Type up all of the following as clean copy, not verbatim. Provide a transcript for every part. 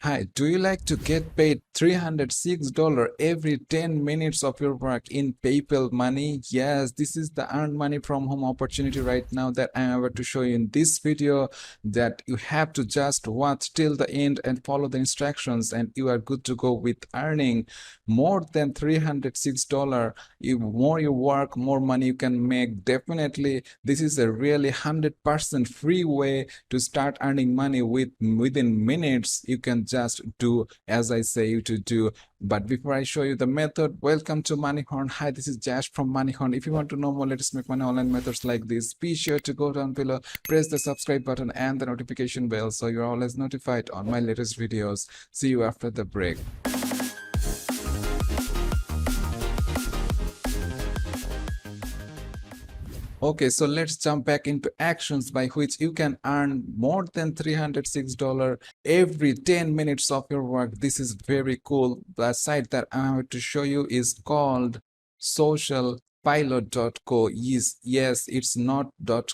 Hi, do you like to get paid $306 every 10 minutes of your work in PayPal money? Yes, this is the earn money from home opportunity right now that I am about to show you in this video, that you have to just watch till the end and follow the instructions and you are good to go with earning more than $306. More you work, more money you can make. Definitely, this is a really 100% free way to start earning money within minutes. You can just do as I say you to do. But before I show you the method, welcome to Moneyhorn. Hi, this is Josh from Moneyhorn. If you want to know more latest make money online methods like this, be sure to go down below, press the subscribe button and the notification bell so you're always notified on my latest videos. See you after the break. Okay, so let's jump back into actions by which you can earn more than $306 every 10 minutes of your work. This is very cool. The site that I'm going to show you is called socialpilot.co. Yes, it's not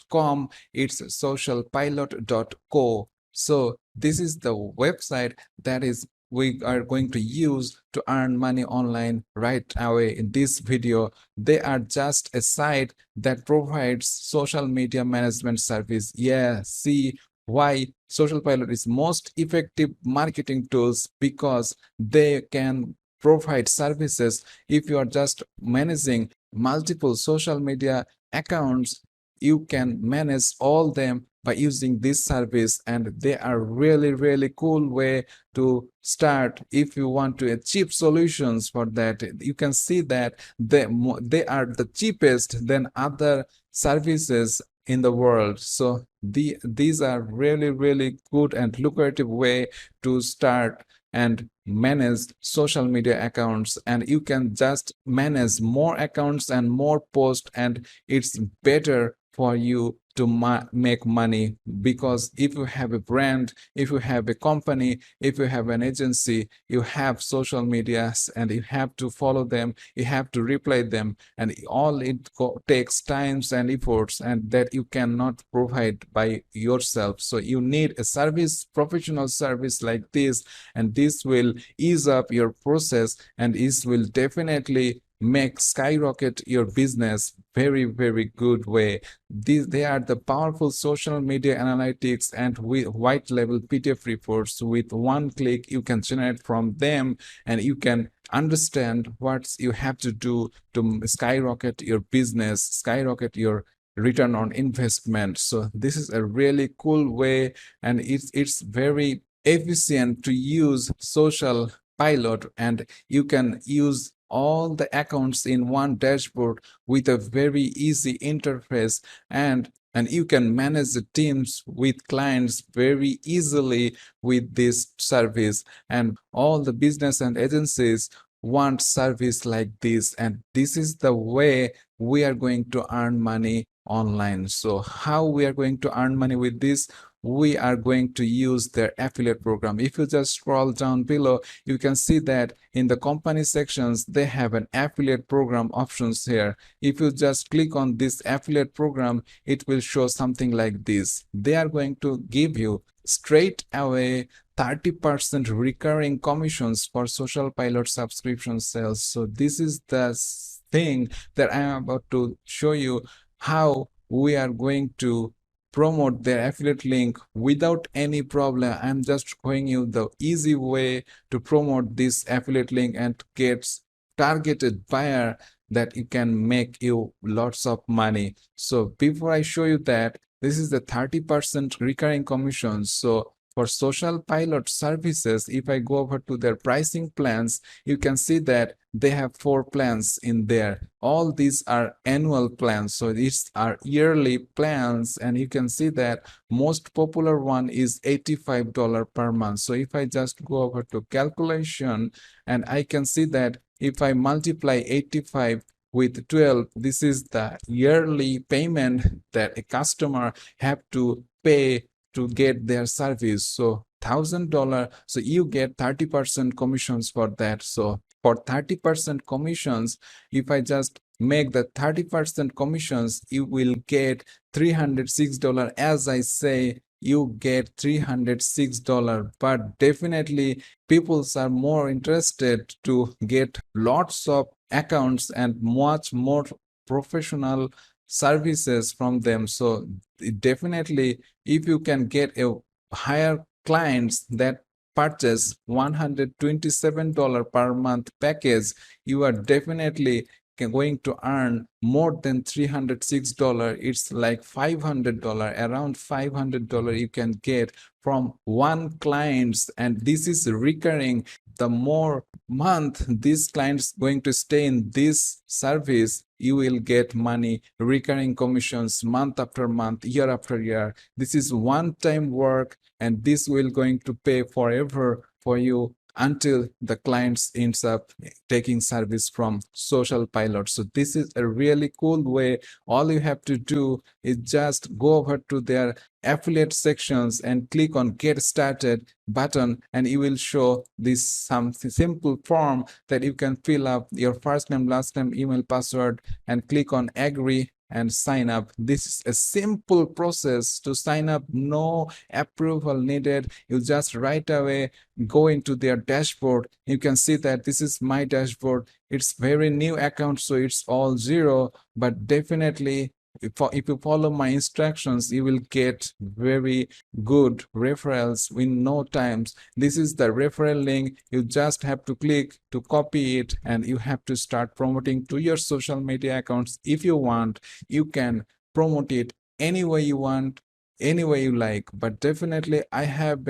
.com, it's socialpilot.co. So this is the website that is we are going to use to earn money online right away in this video. They are just a site that provides social media management service. Yeah, see why Social Pilot is most effective marketing tools, because they can provide services. If you are just managing multiple social media accounts, you can manage all them by using this service, and they are really cool way to start. If you want to achieve solutions for that, you can see that they are the cheapest than other services in the world. So these are really good and lucrative way to start and manage social media accounts, and you can just manage more accounts and more posts, and it's better for you to make money. Because if you have a brand, if you have a company, if you have an agency, you have social medias and you have to follow them, you have to reply them, and all it takes times and efforts, and that you cannot provide by yourself. So you need a service, professional service like this, and this will ease up your process, and this will definitely make skyrocket your business very good way. They are the powerful social media analytics and with white label PDF reports. With one click you can generate from them, and you can understand what you have to do to skyrocket your business, skyrocket your return on investment. So this is a really cool way, and it's very efficient to use Social Pilot, and you can use all the accounts in one dashboard with a very easy interface, and you can manage the teams with clients very easily with this service. And all the business and agencies want service like this, and this is the way we are going to earn money online. So how we are going to earn money with this? We are going to use their affiliate program. If you just scroll down below, you can see that in the company sections they have an affiliate program options here. If you just click on this affiliate program, it will show something like this. They are going to give you straight away 30% recurring commissions for Social Pilot subscription sales. So this is the thing that I am about to show you, how we are going to promote their affiliate link without any problem. I'm just showing you the easy way to promote this affiliate link and get targeted buyer that you can make you lots of money. So before I show you that, this is the 30% recurring commission. So for Social Pilot services, if I go over to their pricing plans, you can see that they have 4 plans in there. All these are annual plans, so these are yearly plans, and you can see that most popular one is $85 per month. So if I just go over to calculation, and I can see that if I multiply 85 with 12, this is the yearly payment that a customer have to pay to get their service. So $1,000, so you get 30% commissions for that. So for 30% commissions, if I just make the 30% commissions, you will get $306. As I say, you get $306. But definitely people are more interested to get lots of accounts and much more professional services from them. So definitely, if you can get a higher clients that purchase $127 per month package, you are definitely going to earn more than $306. It's like $500, around $500 you can get from one clients, and this is recurring. The more month this client's going to stay in this service, you will get money, recurring commissions, month after month, year after year. This is one time work, and this will going to pay forever for you until the clients ends up taking service from Social Pilot. So this is a really cool way. All you have to do is just go over to their affiliate sections and click on get started button, and you will show this some simple form that you can fill up your first name, last name, email, password, and click on agree and sign up. This is a simple process to sign up, no approval needed. You just right away go into their dashboard. You can see that this is my dashboard. It's very new account, so it's all zero, but definitely if you follow my instructions, you will get very good referrals in no times. This is the referral link. You just have to click to copy it, and you have to start promoting to your social media accounts. If you want, you can promote it any way you want, any way you like. But definitely I have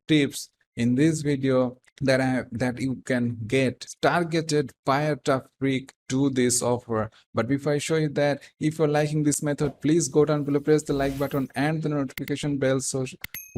tips in this video that you can get targeted buyer traffic to this offer. But before I show you that, if you're liking this method, please go down below, press the like button and the notification bell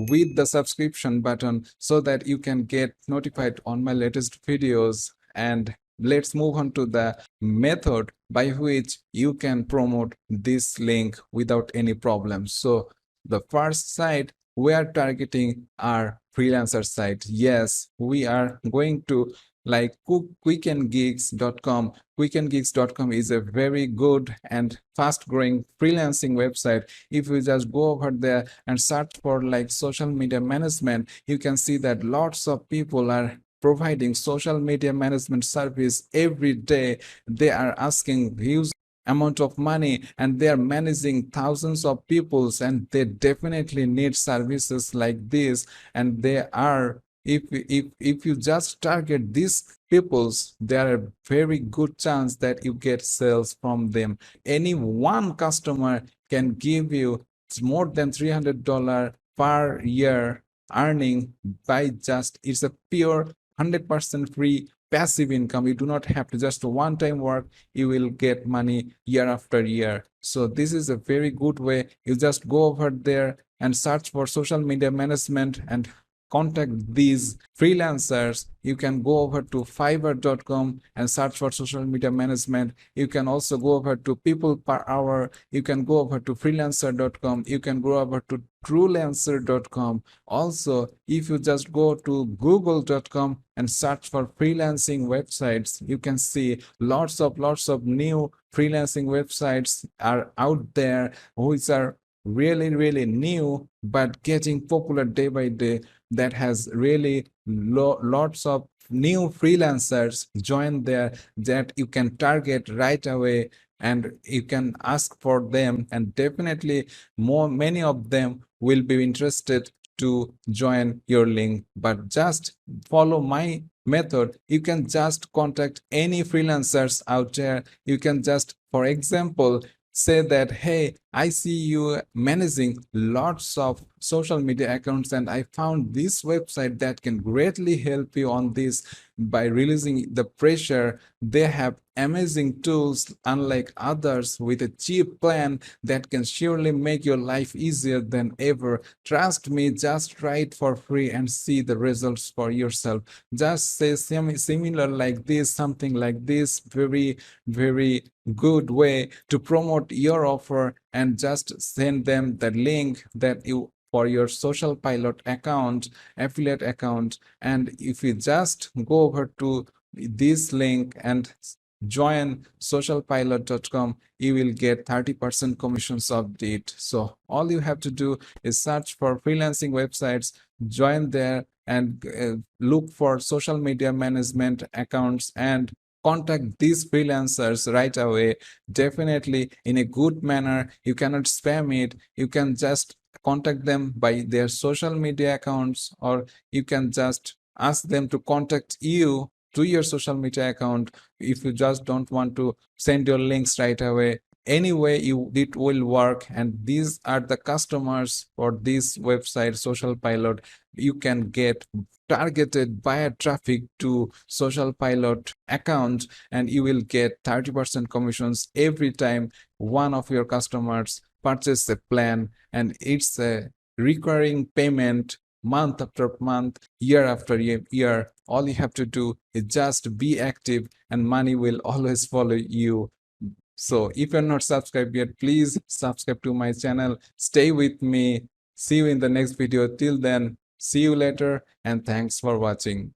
with the subscription button, so that you can get notified on my latest videos. And let's move on to the method by which you can promote this link without any problems. So the first site we are targeting are freelancer site. Yes, we are going to like quickandgigs.com. Quickandgigs.com is a very good and fast growing freelancing website. If you just go over there and search for like social media management, you can see that lots of people are providing social media management service every day. They are asking huge amount of money, and they are managing thousands of peoples, and they definitely need services like this. And they are, if you just target these peoples, there are a very good chance that you get sales from them. Any one customer can give you more than $300 per year earning by just, it's a pure 100% free passive income. You do not have to just one time work, you will get money year after year. So this is a very good way. You just go over there and search for social media management and contact these freelancers. You can go over to fiverr.com and search for social media management. You can also go over to people per hour. You can go over to freelancer.com. You can go over to truelancer.com. Also, if you just go to google.com and search for freelancing websites, you can see lots of new freelancing websites are out there, which are really new but getting popular day by day. That has really lots of new freelancers join there that you can target right away, and you can ask for them, and definitely many of them will be interested to join your link. But just follow my method. You can just contact any freelancers out there. You can just, for example, say that, hey, I see you managing lots of social media accounts, and I found this website that can greatly help you on this by releasing the pressure. They have amazing tools, unlike others, with a cheap plan that can surely make your life easier than ever. Trust me, just try it for free and see the results for yourself. Just say similar like this, something like this, very good way to promote your offer, and just send them the link that you for your Social Pilot account, affiliate account. And if you just go over to this link and join socialpilot.com, you will get 30% commissions of it. So all you have to do is search for freelancing websites, join there, and look for social media management accounts and contact these freelancers right away. Definitely in a good manner. You cannot spam it. You can just contact them by their social media accounts, or you can just ask them to contact you to your social media account if you just don't want to send your links right away. Anyway, it will work, and these are the customers for this website Social Pilot. You can get targeted buyer traffic to Social Pilot account, and you will get 30% commissions every time one of your customers purchase a plan, and it's a recurring payment month after month, year after year. All you have to do is just be active, and money will always follow you. So if you're not subscribed yet, please subscribe to my channel. Stay with me. See you in the next video. Till then, see you later, and thanks for watching.